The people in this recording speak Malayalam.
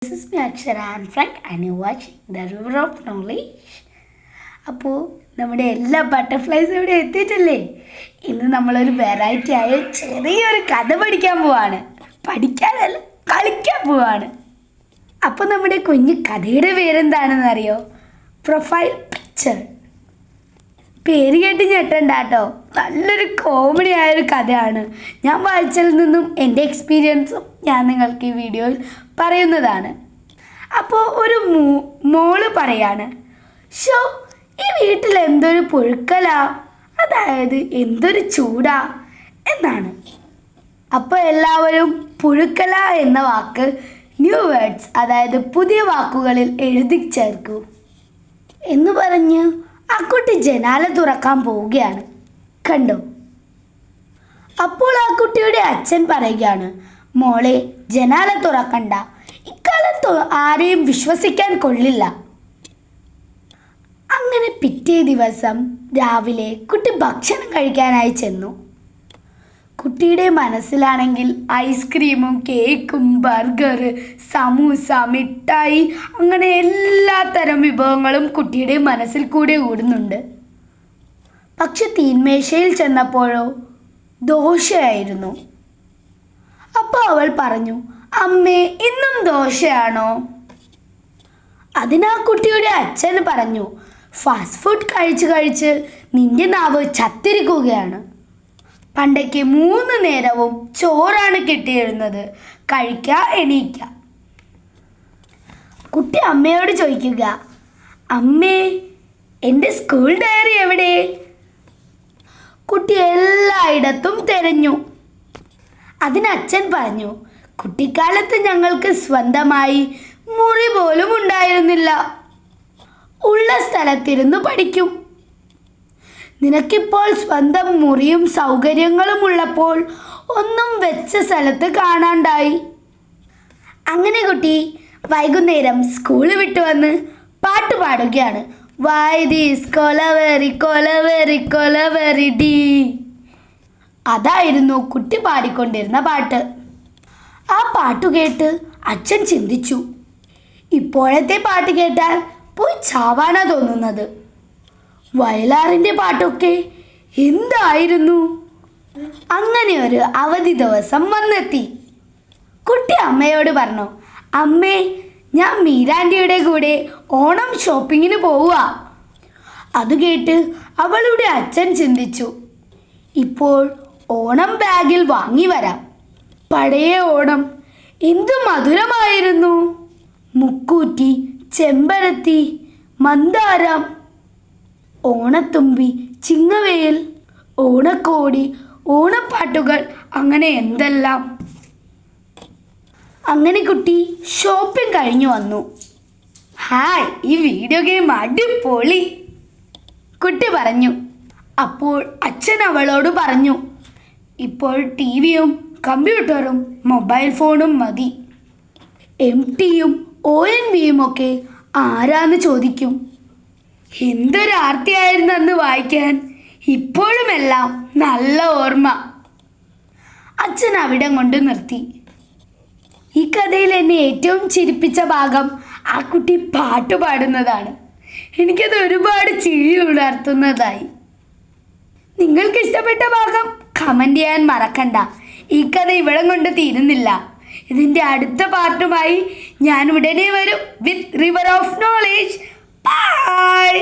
This is me Akshara and Frank and you watching the River of Knowledge. അപ്പോൾ നമ്മുടെ എല്ലാ ബട്ടർഫ്ലൈസും ഇവിടെ എത്തിയിട്ടില്ലേ? ഇന്ന് നമ്മളൊരു വെറൈറ്റി ആയ ചെറിയൊരു കഥ പഠിക്കാൻ പോവാണ്. പഠിക്കാനല്ല, കളിക്കാൻ പോവാണ്. അപ്പോൾ നമ്മുടെ കുഞ്ഞു കഥയുടെ പേരെന്താണെന്ന് അറിയോ? Profile picture. പേര് കേട്ട് ഞെട്ടണ്ട കേട്ടോ, നല്ലൊരു കോമഡി ആയൊരു കഥയാണ്. ഞാൻ വായിച്ചതിൽ നിന്നും എൻ്റെ എക്സ്പീരിയൻസും ഞാൻ നിങ്ങൾക്ക് ഈ വീഡിയോയിൽ പറയുന്നതാണ്. അപ്പോൾ ഒരു മോള് പറയാണ്, ഷോ ഈ വീട്ടിൽ എന്തൊരു പുഴുക്കലാ, അതായത് എന്തൊരു ചൂടാ എന്നാണ്. അപ്പോൾ എല്ലാവരും പുഴുക്കല എന്ന വാക്ക് ന്യൂ വേർഡ്സ്, അതായത് പുതിയ വാക്കുകളിൽ എഴുതി ചേർക്കൂ എന്ന് പറഞ്ഞ് ആ കുട്ടി ജനാല തുറക്കാൻ പോവുകയാണ്. കണ്ടോ? അപ്പോൾ ആ കുട്ടിയുടെ അച്ഛൻ പറയുകയാണ്, മോളെ ജനാല തുറക്കണ്ട, ഇക്കാലത്ത് ആരെയും വിശ്വസിക്കാൻ കൊള്ളില്ല. അങ്ങനെ പിറ്റേ ദിവസം രാവിലെ കുട്ടി ഭക്ഷണം കഴിക്കാനായി ചെന്നു. കുട്ടിയുടെ മനസ്സിലാണെങ്കിൽ ഐസ്ക്രീമും കേക്കും ബർഗർ സമൂസ മിഠായി അങ്ങനെ എല്ലാ തരം വിഭവങ്ങളും കുട്ടിയുടെ മനസ്സിൽ കൂടെ ഓടുന്നുണ്ട്. പക്ഷെ തീന്മേശയിൽ ചെന്നപ്പോഴോ ദോശയായിരുന്നു. അപ്പോൾ അവൾ പറഞ്ഞു, അമ്മേ ഇന്നും ദോശയാണോ? അതിനാ കുട്ടിയുടെ അച്ഛൻ പറഞ്ഞു, ഫാസ്റ്റ് ഫുഡ് കഴിച്ച് കഴിച്ച് നിന്റെ നാവ് ചത്തിരിക്കുകയാണ്. പണ്ടൊക്കെ 3 നേരവും ചോറാണ് കിട്ടിയിരുന്നത്, കഴിക്കുക എണീക്കുക. കുട്ടി അമ്മയോട് ചോദിക്കുക, അമ്മേ എൻ്റെ സ്കൂൾ ഡയറി എവിടെ? കുട്ടി എല്ലായിടത്തും തിരഞ്ഞു. അതിനച്ഛൻ പറഞ്ഞു, കുട്ടിക്കാലത്ത് ഞങ്ങൾക്ക് സ്വന്തമായി മുറി പോലും ഉണ്ടായിരുന്നില്ല, ഉള്ള സ്ഥലത്തിരുന്ന് പഠിക്കും. നിനക്കിപ്പോൾ സ്വന്തം മുറിയും സൗകര്യങ്ങളും ഉള്ളപ്പോൾ ഒന്നും വെച്ച സ്ഥലത്ത് കാണാണ്ടായി. അങ്ങനെ കുട്ടി വൈകുന്നേരം സ്കൂൾ വിട്ടു വന്ന് പാട്ട് പാടുകയാണ്. Why this kolaveri kolaveri kolaveri di. അതായിരുന്നു കുട്ടി പാടിക്കൊണ്ടിരുന്ന പാട്ട്. ആ പാട്ട് കേട്ട് അച്ഛൻ ചിന്തിച്ചു, ഇപ്പോഴത്തെ പാട്ട് കേട്ടാൽ പോയി ചാവാനാ തോന്നുന്നത്. വയലാറിൻ്റെ പാട്ടൊക്കെ എന്തായിരുന്നു? അങ്ങനെ ഒരു അവധി ദിവസം വന്നെത്തി. കുട്ടി അമ്മയോട് പറഞ്ഞു, അമ്മേ ഞാൻ മീരാൻ്റിയുടെ കൂടെ ഓണം ഷോപ്പിങ്ങിന് പോവുക. അത് കേട്ട് അവളുടെ അച്ഛൻ ചിന്തിച്ചു, ഇപ്പോൾ ഓണം ബാഗിൽ വാങ്ങി വരാം. പഴയ ഓണം എന്തു മധുരമായിരുന്നു. മുക്കൂറ്റി, ചെമ്പരത്തി, മന്ദാരം, ഓണത്തുമ്പി, ചിങ്ങവേൽ, ഓണക്കോടി, ഓണപ്പാട്ടുകൾ, അങ്ങനെ എന്തെല്ലാം. അങ്ങനെ കുട്ടി ഷോപ്പിംഗ് കഴിഞ്ഞു വന്നു. ഹായ്, ഈ വീഡിയോ ഗെയിം അടിപൊളി, കുട്ടി പറഞ്ഞു. അപ്പോൾ അച്ഛൻ അവളോട് പറഞ്ഞു, ഇപ്പോൾ ടിവിയും കമ്പ്യൂട്ടറും മൊബൈൽ ഫോണും മതി. MTയും ONVയും ഒക്കെ ആരാന്ന് ചോദിക്കും. എന്തൊരു ആർത്തിയായിരുന്നു അന്ന് വായിക്കാൻ, ഇപ്പോഴുമെല്ലാം നല്ല ഓർമ്മ. അച്ഛൻ അവിടം കൊണ്ട് നിർത്തി. ഈ കഥയിൽ എന്നെ ഏറ്റവും ചിരിപ്പിച്ച ഭാഗം ആ കുട്ടി പാട്ട് പാടുന്നതാണ്. എനിക്കത് ഒരുപാട് ചിരി ഉണർത്തുന്നതായി. നിങ്ങൾക്ക് ഇഷ്ടപ്പെട്ട ഭാഗം കമൻറ്റ് ചെയ്യാൻ മറക്കണ്ട. ഈ കഥ ഇവിടം കൊണ്ട് തീരുന്നില്ല. ഇതിൻ്റെ അടുത്ത പാർട്ടുമായി ഞാൻ ഉടനെ വരും വിത്ത് റിവർ ഓഫ് നോളേജ്. ബൈ.